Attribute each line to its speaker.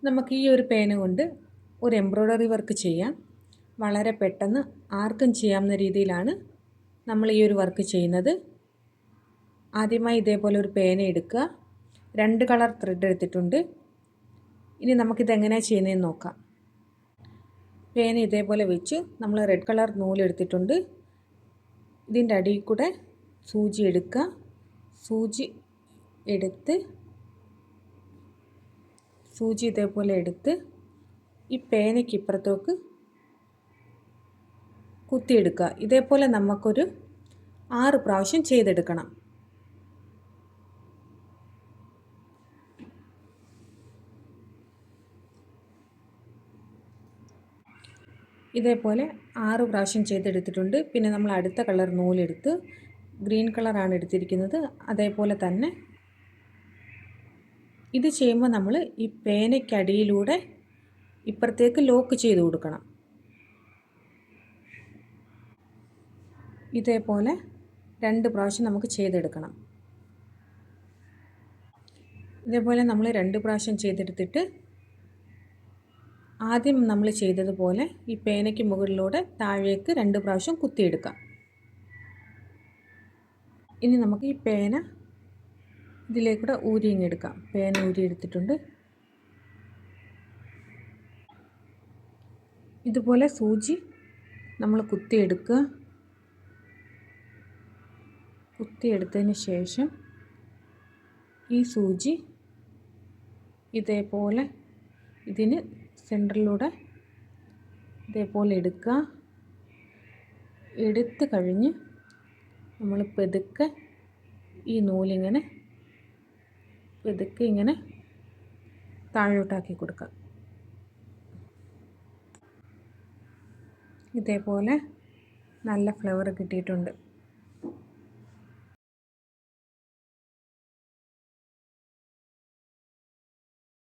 Speaker 1: നമുക്ക് ഈ ഒരു പേന കൊണ്ട് ഒരു എംബ്രോയ്ഡറി വർക്ക് ചെയ്യാം. വളരെ പെട്ടെന്ന് ആർക്കും ചെയ്യാവുന്ന രീതിയിലാണ് നമ്മൾ ഈ ഒരു വർക്ക് ചെയ്യുന്നത്. ആദ്യമായി ഇതേപോലെ ഒരു പേന എടുക്കുക. 2 കളർ ത്രെഡ് എടുത്തിട്ടുണ്ട്. ഇനി നമുക്കിതെങ്ങനെയാണ് ചെയ്യുന്നതെന്ന് നോക്കാം. പേന ഇതേപോലെ വെച്ച് നമ്മൾ റെഡ് കളർ നൂലെടുത്തിട്ടുണ്ട്. ഇതിൻ്റെ അടിയിൽ കൂടെ സൂചി എടുക്കുക. സൂചി ഇതേപോലെ എടുത്ത് ഈ പേനയ്ക്ക് ഇപ്പുറത്തേക്ക് കുത്തിയെടുക്കുക. ഇതേപോലെ നമുക്കൊരു 6 പ്രാവശ്യം ചെയ്തെടുക്കണം. ഇതേപോലെ 6 പ്രാവശ്യം ചെയ്തെടുത്തിട്ടുണ്ട്. പിന്നെ നമ്മൾ അടുത്ത കളർ നൂലെടുത്ത് ഗ്രീൻ കളറാണ് എടുത്തിരിക്കുന്നത്. അതേപോലെ തന്നെ ഇത് ചെയ്യുമ്പോൾ നമ്മൾ ഈ പേനയ്ക്കടിയിലൂടെ ഇപ്പുറത്തേക്ക് ലോക്ക് ചെയ്ത് കൊടുക്കണം. ഇതേപോലെ 2 പ്രാവശ്യം നമുക്ക് ചെയ്തെടുക്കണം. ഇതേപോലെ നമ്മൾ 2 പ്രാവശ്യം ചെയ്തെടുത്തിട്ട് ആദ്യം നമ്മൾ ചെയ്തതുപോലെ ഈ പേനയ്ക്ക് മുകളിലൂടെ താഴേക്ക് 2 പ്രാവശ്യം കുത്തിയെടുക്കാം. ഇനി നമുക്ക് ഈ പേന ഇതിലേക്കൂടെ ഊരിയെടുക്കാം. പേന ഊരിയെടുത്തിട്ടുണ്ട്. ഇതുപോലെ സൂചി നമ്മൾ കുത്തിയെടുക്കുക. കുത്തിയെടുത്തതിന് ശേഷം ഈ സൂചി ഇതേപോലെ ഇതിന് സെൻറ്ററിലൂടെ ഇതേപോലെ എടുക്കുക. എടുത്ത് കഴിഞ്ഞ് നമ്മൾ പെതുക്കെ ഈ നൂലിങ്ങനെ പെതുക്കെ ഇങ്ങനെ താഴോട്ടാക്കി കൊടുക്കുക. ഇതേപോലെ നല്ല ഫ്ലവർ കിട്ടിയിട്ടുണ്ട്.